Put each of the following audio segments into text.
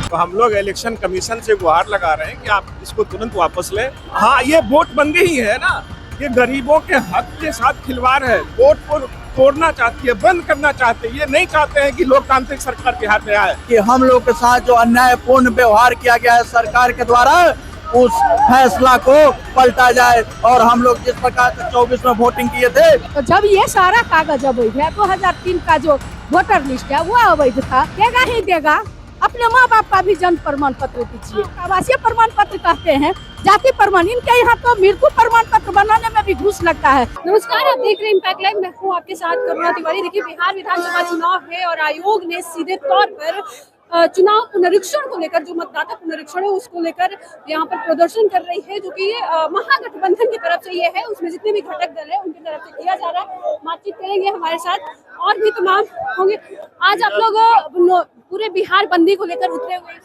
तो हम लोग इलेक्शन कमीशन से गुहार लगा रहे हैं कि आप इसको तुरंत वापस लें। हाँ, ये वोट बंदी ही है ना, ये गरीबों के हक के साथ खिलवाड़ है। वोट को तोड़ना चाहती है, बंद करना चाहते हैं। ये नहीं चाहते हैं कि लोकतांत्रिक सरकार बिहार में आए। कि हम लोग के साथ जो अन्यायपूर्ण व्यवहार किया गया है सरकार के द्वारा, उस फैसला को पलटा जाए और हम लोग जिस प्रकार से 24 में वोटिंग किए थे, तो जब ये सारा कागज अवैध है, 2003 का जो वोटर लिस्ट है वो अवैध था, देगा ही देगा। अपने माँ बाप का भी जन्म प्रमाण पत्र दीजिए। आवासीय प्रमाण पत्र कहते हैं, जाति प्रमाण, इनके यहाँ तो मृत्यु प्रमाण पत्र बनाने में भी घूस लगता है। नमस्कार, आप देख रहे हैं इम्पैक्ट लाइव। मैं हूँ आपके साथ करुणा तिवारी। देखिए, बिहार विधानसभा चुनाव है और आयोग ने सीधे तौर पर चुनाव पुनरीक्षण को लेकर, जो मतदाता पुनरीक्षण है उसको लेकर यहाँ पर प्रदर्शन कर रही है, जो कि महागठबंधन की तरफ से ये है। उसमें जितने भी घटक दल है उनकी तरफ से किया जा रहा है। बातचीत करेंगे हमारे साथ और भी तमाम होंगे। आज आप लोग पूरे बिहार बंदी को लेकर उतरे हुए हैं।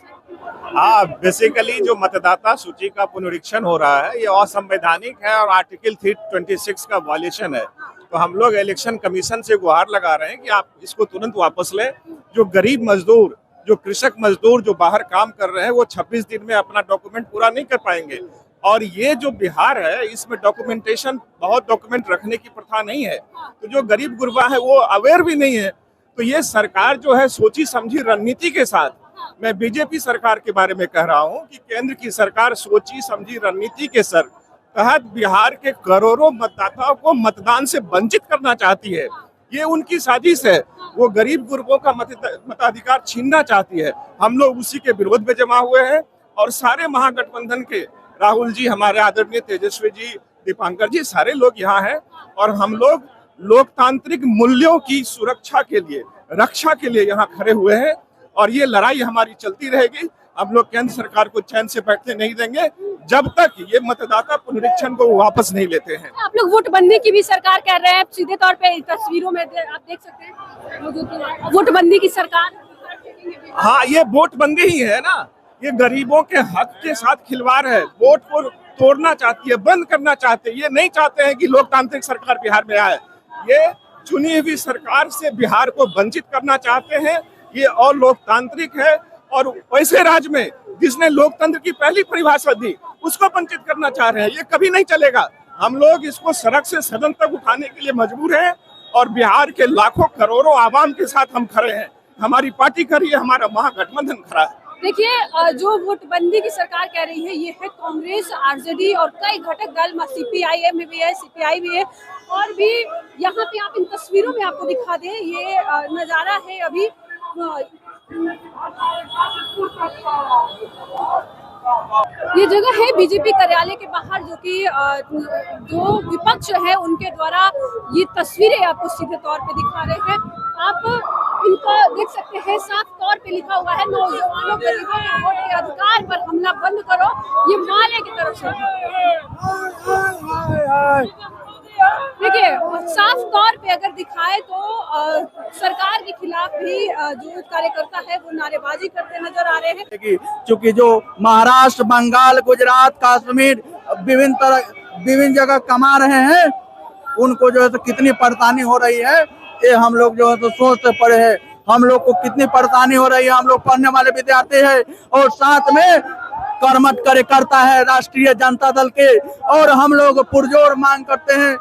हाँ, बेसिकली जो मतदाता सूची का पुनरीक्षण हो रहा है ये असंवैधानिक है और आर्टिकल 326 का वायलेशन है। तो हम लोग इलेक्शन कमीशन से गुहार लगा रहे हैं कि आप इसको तुरंत वापस लें। जो गरीब मजदूर, जो कृषक मजदूर जो बाहर काम कर रहे हैं, वो 26 दिन में अपना डॉक्यूमेंट पूरा नहीं कर पाएंगे। और ये जो बिहार है, इसमें डॉक्यूमेंटेशन, बहुत डॉक्यूमेंट रखने की प्रथा नहीं है। तो जो गरीब गुरबा है वो अवेयर भी नहीं है। तो ये सरकार जो है सोची समझी रणनीति के साथ, मैं बीजेपी सरकार के बारे में कह रहा हूँ कि केंद्र की सरकार सोची समझी रणनीति के तहत बिहार के करोड़ों मतदाताओं को मतदान से वंचित करना चाहती है। ये उनकी साजिश है। वो गरीब गुरबों का मताधिकार छीनना चाहती है। हम लोग उसी के विरोध में जमा हुए हैं और सारे महागठबंधन के, राहुल जी, हमारे आदरणीय तेजस्वी जी, दीपांकर जी, सारे लोग यहाँ हैं और हम लोग लोकतांत्रिक मूल्यों की सुरक्षा के लिए, रक्षा के लिए यहाँ खड़े हुए हैं और ये लड़ाई हमारी चलती रहेगी। हम लोग केंद्र सरकार को चैन से बैठने नहीं देंगे जब तक ये मतदाता पुनरीक्षण को वापस नहीं लेते हैं। आप लोग वोट बंदी की भी सरकार कह रहे हैं, सीधे तौर पे तस्वीरों में आप देख सकते हैं वोट बंदी की सरकार। हाँ, ये वोट बंदी ही है ना, ये गरीबों के हक के साथ खिलवाड़ है। वोट को तोड़ना चाहती है, बंद करना चाहते हैं। ये नहीं चाहते हैं कि लोकतांत्रिक सरकार बिहार में आए। ये चुनी हुई सरकार से बिहार को वंचित करना चाहते हैं। ये और लोकतांत्रिक है और वैसे राज्य में जिसने लोकतंत्र की पहली परिभाषा दी, उसको वंचित करना चाह रहे हैं। ये कभी नहीं चलेगा। हम लोग इसको सड़क से सदन तक उठाने के लिए मजबूर हैं और बिहार के लाखों करोड़ों आवाम के साथ हम खड़े हैं। हमारी पार्टी खड़ी है, हमारा महागठबंधन खड़ा है। देखिए, जो वोटबंदी की सरकार कह रही है, ये है कांग्रेस, आरजेडी और कई घटक दल, सीपीआईएम भी है, सीपीआई भी है और भी। यहाँ पे आप इन तस्वीरों में आपको दिखा दें, ये नजारा है अभी। ये जगह है बीजेपी कार्यालय के बाहर, जो कि जो विपक्ष है उनके द्वारा ये तस्वीरें आपको सीधे तौर पे दिखा रहे हैं। आप इनका देख सकते हैं, साफ तौर पे लिखा हुआ है, नौजवानों गरीबों के वोट के अधिकार पर हमला बंद करो। ये माले की तरफ से देखिए, साफ तौर पे अगर दिखाए तो सरकार के खिलाफ भी जो कार्यकर्ता है वो नारेबाजी करते नजर आ रहे हैं। क्योंकि जो महाराष्ट्र, बंगाल, गुजरात, कश्मीर, विभिन्न जगह कमा रहे हैं, उनको जो है तो कितनी परेशानी हो रही है, ये हम लोग जो है तो सोच से पड़े हैं। हम लोग को कितनी परेशानी हो रही है। हम लोग पढ़ने वाले विद्यार्थी हैं और साथ में कर्मठ कार्यकर्ता है राष्ट्रीय जनता दल के, और हम लोग पुरजोर मांग करते हैं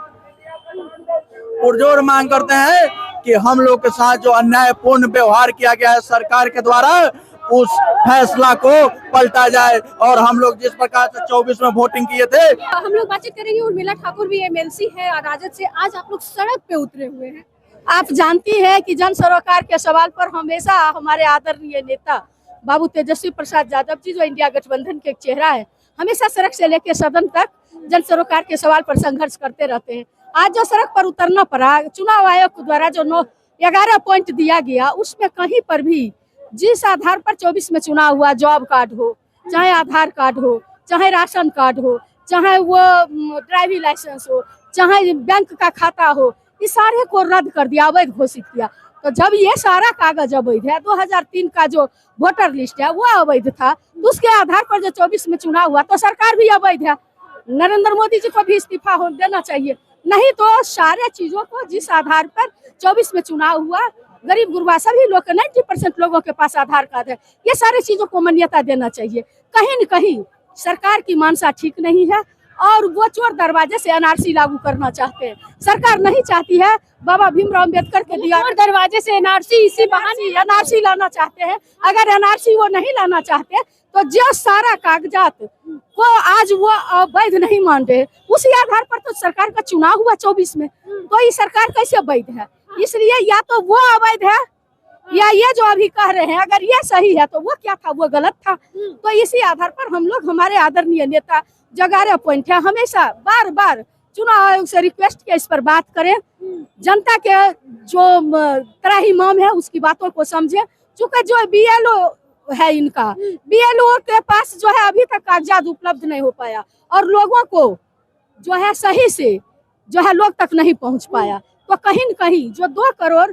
कि हम लोग के साथ जो अन्यायपूर्ण व्यवहार किया गया है सरकार के द्वारा, उस फैसला को पलटा जाए और हम लोग जिस प्रकार से 24 में वोटिंग किए थे। हम लोग बातचीत करेंगे। उर्मिला ठाकुर भी एमएलसी है राजद से। आज आप लोग सड़क पे उतरे हुए हैं। आप जानती हैं कि जन सरोकार के सवाल पर हमेशा हमारे आदरणीय नेता बाबू तेजस्वी प्रसाद यादव जी, जो इंडिया गठबंधन के एक चेहरा है, हमेशा सड़क से लेकर सदन तक जन सरोकार के सवाल पर संघर्ष करते रहते हैं। आज जो सड़क पर उतरना पड़ा, चुनाव आयोग द्वारा जो 11 पॉइंट दिया गया, उसमें कहीं पर भी जिस आधार पर 24 में चुनाव हुआ, जॉब कार्ड हो, चाहे आधार कार्ड हो, चाहे राशन कार्ड हो, चाहे वो ड्राइविंग लाइसेंस हो, चाहे बैंक का खाता हो, इस सारे को रद्द कर दिया, अवैध घोषित किया। तो जब ये सारा कागज अवैध है, 2003 का जो वोटर लिस्ट है वो अवैध था, तो उसके आधार पर जो 24 में चुनाव हुआ तो सरकार भी अवैध है। नरेंद्र मोदी जी को भी इस्तीफा देना चाहिए। नहीं तो सारे चीजों को जिस आधार पर 24 में चुनाव हुआ गरीब गुरबा सभी लोग 90% लोगों के पास आधार कार्ड है। ये सारी चीजों को मान्यता देना चाहिए। कहीं न कहीं सरकार की मानसा ठीक नहीं है और वो चोर दरवाजे से एनआरसी लागू करना चाहते हैं। सरकार नहीं चाहती है बाबा भीमराव अम्बेडकर के दिया चोर दरवाजे से एनआरसी इसी बहाने एनआरसी लाना चाहते हैं। अगर एनआरसी वो नहीं लाना चाहते तो जो सारा कागजात को आज वो अवैध नहीं मान रहे, उसी आधार पर तो सरकार का चुनाव हुआ 24 में, तो ये सरकार कैसे वैध है? इसलिए या तो वो अवैध है या ये जो अभी कह रहे हैं अगर ये सही है तो वो क्या था, वो गलत था। तो इसी आधार पर हम लोग, हमारे आदरणीय नेता जगारे पॉइंट है, हमेशा बार बार चुनाव आयोग से रिक्वेस्ट किया इस पर बात करें, जनता के जो त्राहिमाम है उसकी बातों को समझे। चूंकि जो बीएलओ है इनका, बीएलओ के पास जो है अभी तक कागजात उपलब्ध नहीं हो पाया और लोगों को जो है सही से जो है लोग तक नहीं पहुंच पाया। तो कहीं न कहीं जो 2 करोड़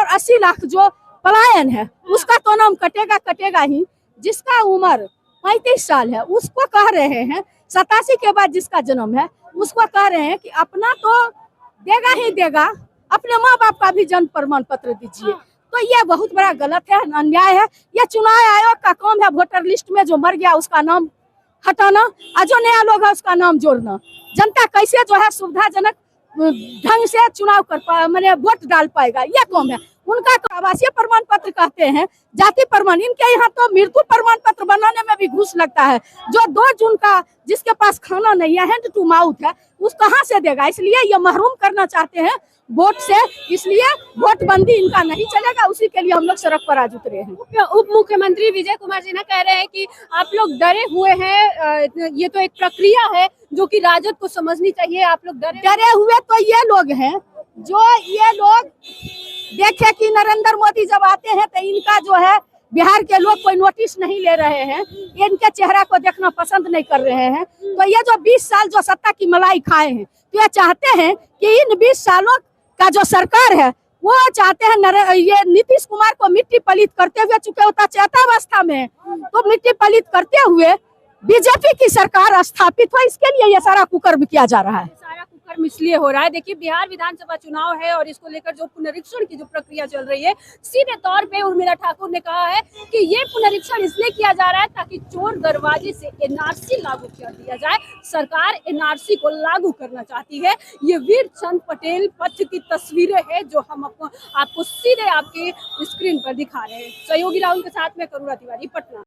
80 लाख जो पलायन है उसका तो नाम कटेगा ही। जिसका उम्र 35 साल है उसको कह रहे हैं, 87 के बाद जिसका जन्म है उसको कह रहे हैं कि अपना तो देगा ही देगा, अपने माँ बाप का भी जन्म प्रमाण पत्र दीजिए। तो ये बहुत बड़ा गलत है, अन्याय है। ये चुनाव आयोग का काम है वोटर लिस्ट में जो मर गया उसका नाम हटाना और जो नया लोग है उसका नाम जोड़ना। जनता कैसे जो है सुविधाजनक ढंग से चुनाव कर मैंने वोट डाल पाएगा, ये काम है उनका। आवासीय प्रमाण पत्र कहते हैं, जाति प्रमाण, इनके यहाँ तो मृत्यु प्रमाण पत्र बनाने में भी घूस लगता है। जो 2 जून का जिसके पास खाना नहीं है, हैंड टू माउथ है, उस कहाँ से देगा? इसलिए ये महरूम करना चाहते हैं वोट से, इसलिए वोट बंदी इनका नहीं चलेगा। उसी के लिए हम लोग सड़क पर आज उतरे हैं। उप मुख्यमंत्री विजय कुमार सिन्हा कह रहे हैं कि आप लोग डरे हुए हैं, ये तो एक प्रक्रिया है जो कि राजद को समझनी चाहिए। आप लोग डरे हुए तो ये लोग हैं, जो ये लोग देखे कि नरेंद्र मोदी जब आते हैं तो इनका जो है बिहार के लोग कोई नोटिस नहीं ले रहे हैं, इनके चेहरा को देखना पसंद नहीं कर रहे हैं। तो ये जो 20 साल जो सत्ता की मलाई खाए हैं, तो ये चाहते हैं कि इन 20 सालों का जो सरकार है वो चाहते हैं ये नीतीश कुमार को मिट्टी पलीत करते हुए, चुके होता चेतावस्था में, तो मिट्टी पलीत करते हुए बीजेपी की सरकार स्थापित हो, इसके लिए ये सारा कुकर्म किया जा रहा है। सारा कुकर्म इसलिए हो रहा है। देखिए बिहार विधानसभा चुनाव है और इसको लेकर जो पुनरीक्षण की जो प्रक्रिया चल रही है, सीधे तौर पे उर्मिला ठाकुर ने कहा है कि ये पुनरीक्षण इसलिए किया जा रहा है ताकि चोर दरवाजे से एनआरसी लागू कर दिया जाए। सरकार एनआरसी को लागू करना चाहती है। ये वीर चंद पटेल पथ की तस्वीरें हैं जो हम आपको सीधे आपके स्क्रीन पर दिखा रहे हैं। सहयोगी राहुल के साथ में करुणा तिवारी, पटना।